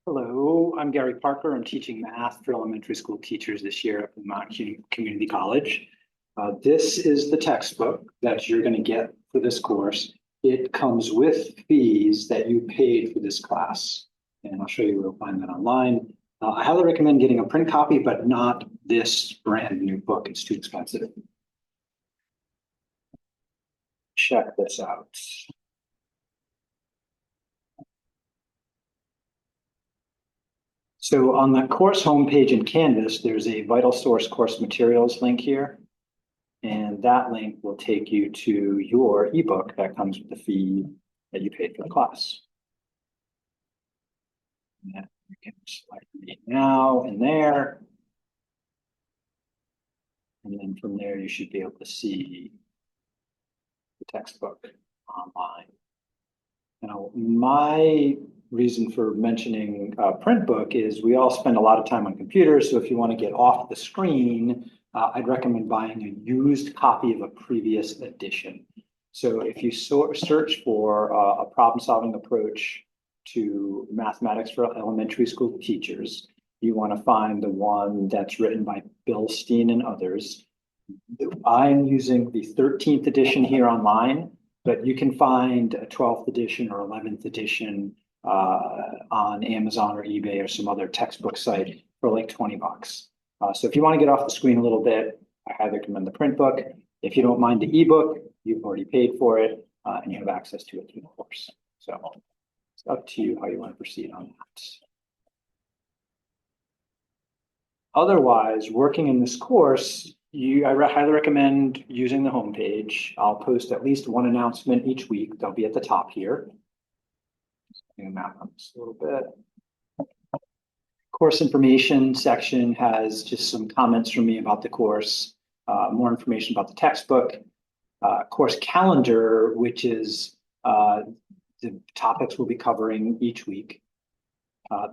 Hello, I'm Gary Parker. I'm teaching math for elementary school teachers this year at Vermont Community College. This is the textbook that you're going to get for this course. It comes with fees that you paid for this class, and I'll show you where you'll find that online. I highly recommend getting a print copy, but not this brand new book. It's too expensive. Check this out. So on the course homepage in Canvas, there's a Vital Source course materials link here. And that link will take you to your ebook that comes with the fee that you paid for the class. And you can select Read Now and there. And then from there, you should be able to see the textbook online. Now, my reason for mentioning a print book is we all spend a lot of time on computers. So if you want to get off the screen, I'd recommend buying a used copy of a previous edition. So if you search for a problem-solving approach to mathematics for elementary school teachers, you want to find the one that's written by Bill Steen and others. I'm using the 13th edition here online, but you can find a 12th edition or 11th edition on Amazon or eBay or some other textbook site for like 20 bucks. So if you want to get off the screen a little bit, I highly recommend the print book. If you don't mind the ebook, you've already paid for it and you have access to it through the course. So it's up to you how you want to proceed on that. Otherwise, working in this course, I highly recommend using the homepage. I'll post at least one announcement each week. They'll be at the top here. Map on this a little bit. Course information section has just some comments from me about the course, more information about the textbook, course calendar, which is the topics we'll be covering each week,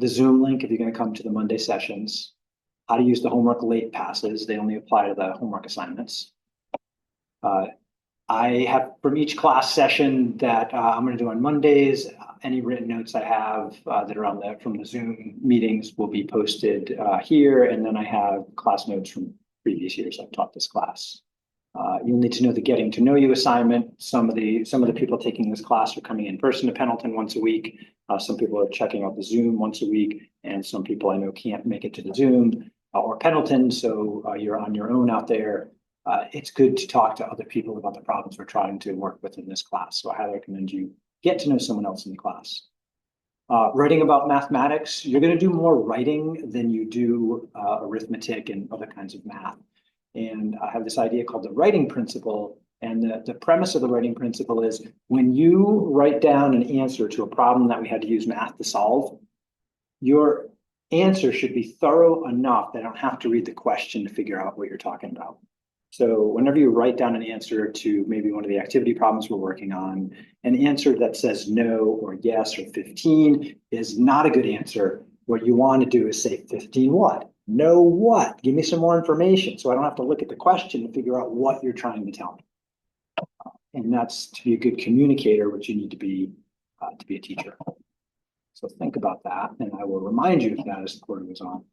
the Zoom link if you're going to come to the Monday sessions, how to use the homework late passes. They only apply to the homework assignments. I have from each class session that I'm going to do on Mondays, any written notes I have that are from the Zoom meetings will be posted here. And then I have class notes from previous years I've taught this class. You'll need to know the getting to know you assignment. Some of the people taking this class are coming in person to Pendleton once a week. Some people are checking out the Zoom once a week, and some people I know can't make it to the Zoom or Pendleton. So you're on your own out there. It's good to talk to other people about the problems we're trying to work with in this class. So I highly recommend you get to know someone else in the class. Writing about mathematics, you're going to do more writing than you do arithmetic and other kinds of math. And I have this idea called the writing principle. And the premise of the writing principle is when you write down an answer to a problem that we had to use math to solve, your answer should be thorough enough that I don't have to read the question to figure out what you're talking about. So whenever you write down an answer to maybe one of the activity problems we're working on, an answer that says no or yes or 15 is not a good answer. What you want to do is say 15 what? No what? Give me some more information so I don't have to look at the question to figure out what you're trying to tell me. And that's to be a good communicator, which you need to be a teacher. So think about that, and I will remind you of that as the quarter goes on.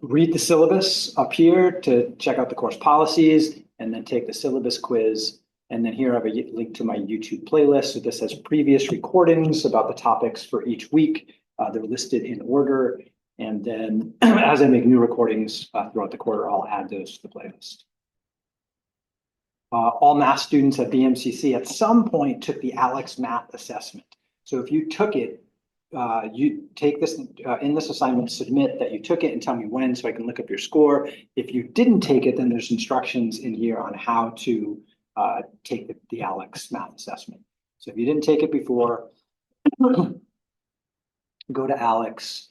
Read the syllabus up here to check out the course policies, and then take the syllabus quiz. And then here I have a link to my YouTube playlist. So this has previous recordings about the topics for each week. They're listed in order. And then as I make new recordings throughout the quarter, I'll add those to the playlist. All math students at BMCC at some point took the ALEX math assessment. So if you took it, you take this in this assignment, submit that you took it and tell me when so I can look up your score. If you didn't take it, then there's instructions in here on how to take the ALEX math assessment. So if you didn't take it before, go to ALEX.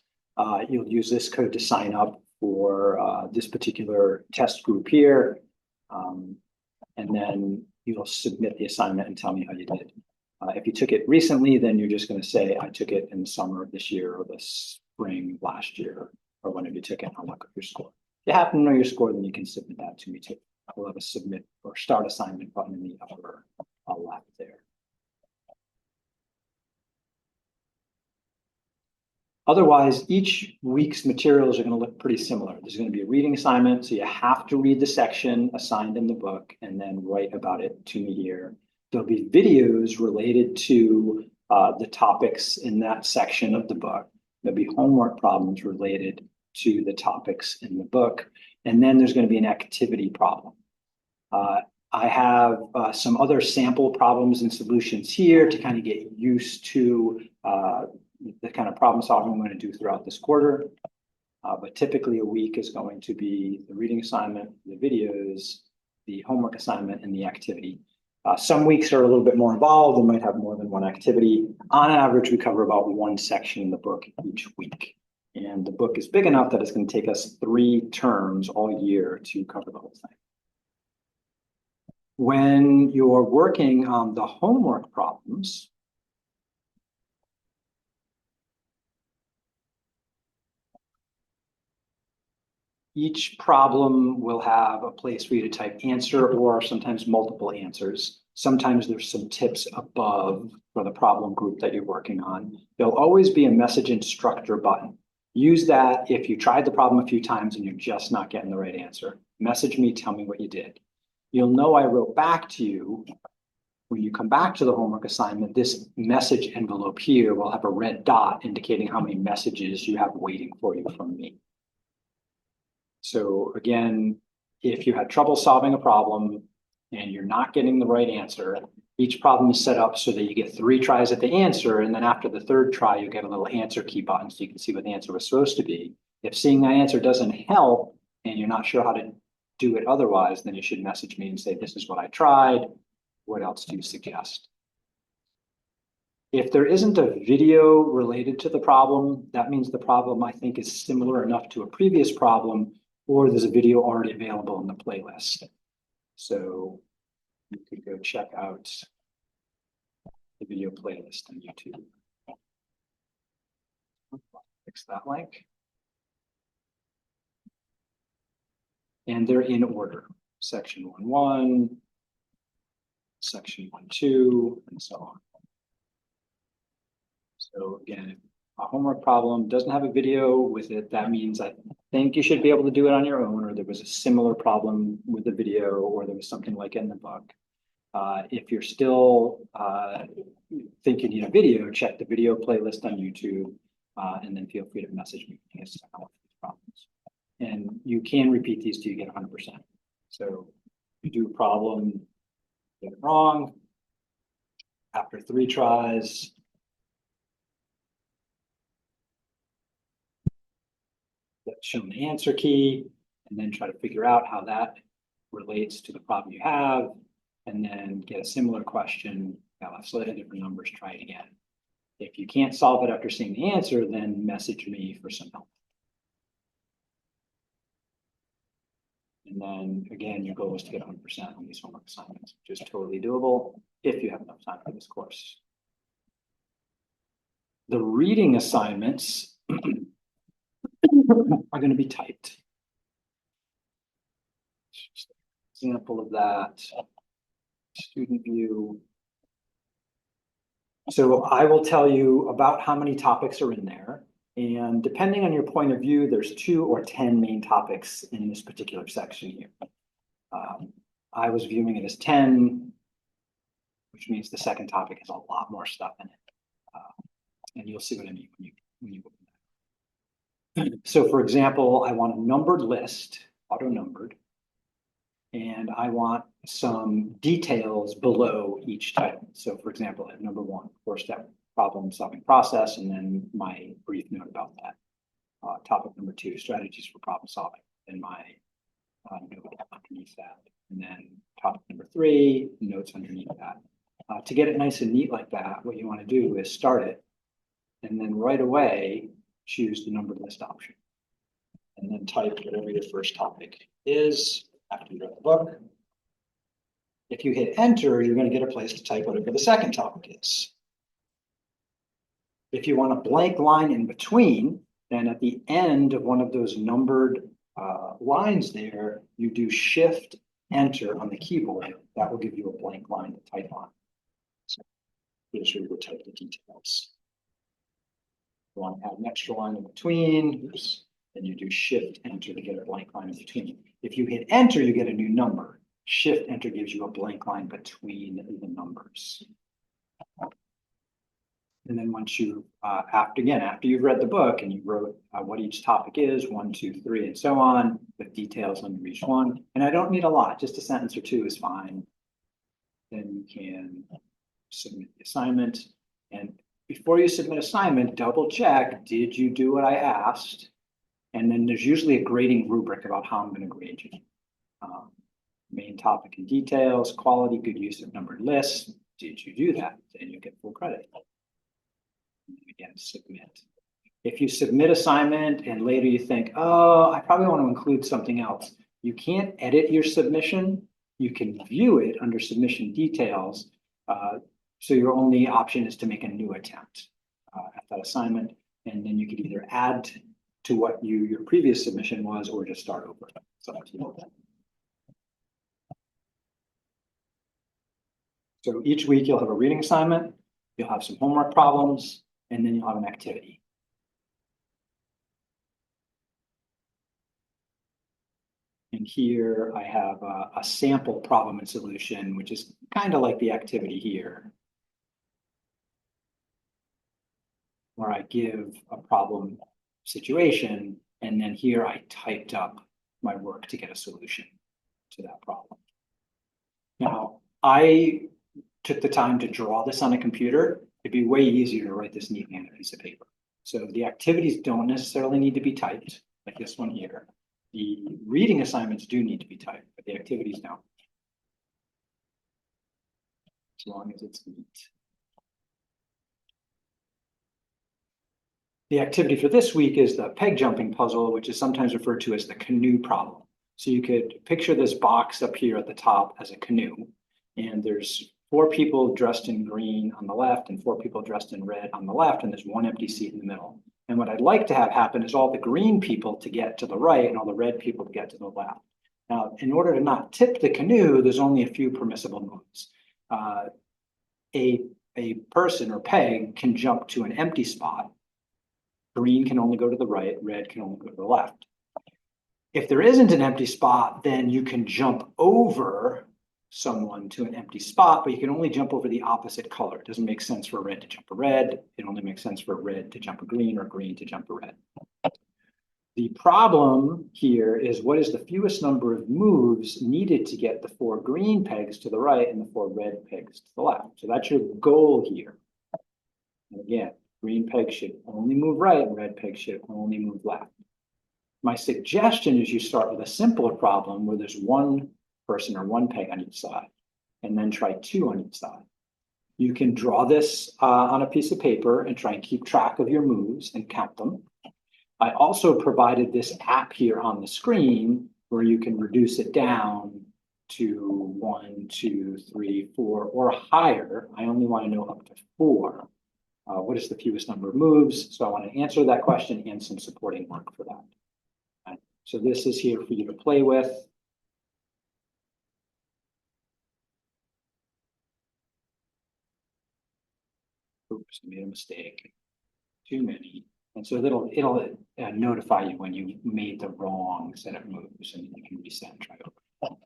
You'll use this code to sign up for this particular test group here. And then you'll submit the assignment and tell me how you did. If you took it recently, then you're just going to say, I took it in the summer of this year or the spring of last year, or whenever you took it, I'll look up your score. If you happen to know your score, then you can submit that to me too. We'll have a submit or start assignment button in the upper left there. Otherwise, each week's materials are going to look pretty similar. There's going to be a reading assignment, so you have to read the section assigned in the book and then write about it to me here. There'll be videos related to the topics in that section of the book. There'll be homework problems related to the topics in the book. And then there's going to be an activity problem. I have some other sample problems and solutions here to kind of get used to the kind of problem solving I'm going to do throughout this quarter. But typically a week is going to be the reading assignment, the videos, the homework assignment, and the activity. Some weeks are a little bit more involved and might have more than one activity. On average, we cover about one section in the book each week. And the book is big enough that it's going to take us 3 terms all year to cover the whole thing. When you're working on the homework problems, each problem will have a place for you to type answer or sometimes multiple answers. Sometimes there's some tips above for the problem group that you're working on. There'll always be a message instructor button. Use that if you tried the problem a few times and you're just not getting the right answer. Message me, tell me what you did. You'll know I wrote back to you. When you come back to the homework assignment, this message envelope here will have a red dot indicating how many messages you have waiting for you from me. So again, if you had trouble solving a problem and you're not getting the right answer, each problem is set up so that you get 3 tries at the answer. And then after the 3rd try, you get a little answer key button so you can see what the answer was supposed to be. If seeing that answer doesn't help and you're not sure how to do it otherwise, then you should message me and say, this is what I tried. What else do you suggest? If there isn't a video related to the problem, that means the problem I think is similar enough to a previous problem, or there's a video already available in the playlist. So you could go check out the video playlist on YouTube. Fix that link. And they're in order. Section 1.1, section 1.2, and so on. So again, if a homework problem doesn't have a video with it, that means I think you should be able to do it on your own, or there was a similar problem with the video, or there was something like it in the book. If you're still think you need a video, check the video playlist on YouTube, and then feel free to message me if you have problems. And you can repeat these till you get 100%. So you do a problem, get it wrong, after 3 tries, shown the answer key, and then try to figure out how that relates to the problem you have, and then get a similar question, have slightly different numbers, try it again. If you can't solve it after seeing the answer, then message me for some help. And then again, your goal is to get 100% on these homework assignments, which is totally doable if you have enough time for this course. The reading assignments are going to be typed. Example of that, student view. So I will tell you about how many topics are in there. And depending on your point of view, there's 2 or 10 main topics in this particular section here. I was viewing it as 10, which means the second topic has a lot more stuff in it. And you'll see what I mean when you open that. So for example, I want a numbered list, auto-numbered, and I want some details below each title. So for example, at number 1, 4-step problem solving process, and then my brief note about that. Topic number 2, strategies for problem solving, and my note underneath that. And then topic number 3, notes underneath that. To get it nice and neat like that, what you want to do is start it, and then right away, choose the numbered list option. And then type whatever your first topic is after you read the book. If you hit enter, you're going to get a place to type whatever the second topic is. If you want a blank line in between, then at the end of one of those numbered lines there, you do Shift Enter on the keyboard. That will give you a blank line to type on. So here's where you would type the details. You want to add an extra line in between, then you do shift enter to get a blank line in between. If you hit enter, you get a new number. Shift enter gives you a blank line between the numbers. And then once you, after you've read the book and you wrote what each topic is, 1, 2, 3, and so on, with details under each one, and I don't need a lot, just a sentence or two is fine. Then you can submit the assignment. And before you submit assignment, double check, did you do what I asked? And then there's usually a grading rubric about how I'm going to grade you. Main topic and details, quality, good use of numbered lists. Did you do that? Then you get full credit. Again, submit. If you submit assignment and later you think, oh, I probably want to include something else, you can't edit your submission. You can view it under submission details. So your only option is to make a new attempt at that assignment. And then you could either add to what your previous submission was or just start over. So each week you'll have a reading assignment, you'll have some homework problems, and then you'll have an activity. And here I have a sample problem and solution, which is kind of like the activity here, where I give a problem situation, and then here I typed up my work to get a solution to that problem. Now, I took the time to draw this on a computer. It'd be way easier to write this neatly on a piece of paper. So the activities don't necessarily need to be typed, like this one here. The reading assignments do need to be typed, but the activities don't. As long as it's neat. The activity for this week is the peg jumping puzzle, which is sometimes referred to as the canoe problem. So you could picture this box up here at the top as a canoe, and there's 4 people dressed in green on the left and 4 people dressed in red on the left, and there's 1 empty seat in the middle. And what I'd like to have happen is all the green people to get to the right and all the red people to get to the left. Now, in order to not tip the canoe, there's only a few permissible moves. A person or peg can jump to an empty spot. Green can only go to the right, red can only go to the left. If there isn't an empty spot, then you can jump over someone to an empty spot, but you can only jump over the opposite color. It doesn't make sense for a red to jump a red. It only makes sense for a red to jump a green or green to jump a red. The problem here is what is the fewest number of moves needed to get the 4 green pegs to the right and the 4 red pegs to the left. So that's your goal here. And again, green peg should only move right, and red peg should only move left. My suggestion is you start with a simpler problem where there's 1 person or 1 peg on each side, and then try 2 on each side. You can draw this on a piece of paper and try and keep track of your moves and count them. I also provided this app here on the screen where you can reduce it down to 1, 2, 3, 4, or higher. I only want to know up to 4. What is the fewest number of moves? So I want to answer that question and some supporting work for that. Okay. So this is here for you to play with. Oops, I made a mistake. Too many. And so it'll notify you when you made the wrong set of moves, and you can reset and try over.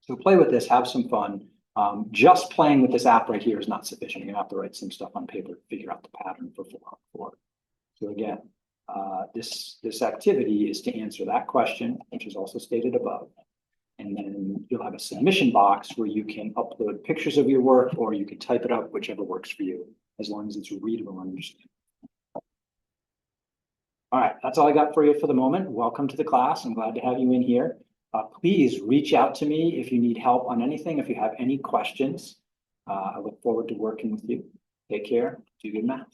So play with this, have some fun. Just playing with this app right here is not sufficient. You're gonna have to write some stuff on paper to figure out the pattern for 4. So again, this activity is to answer that question, which is also stated above. And then you'll have a submission box where you can upload pictures of your work, or you can type it up, whichever works for you, as long as it's readable and understandable. All right, that's all I got for you for the moment. Welcome to the class. I'm glad to have you in here. Please reach out to me if you need help on anything, if you have any questions. I look forward to working with you. Take care. Do good math.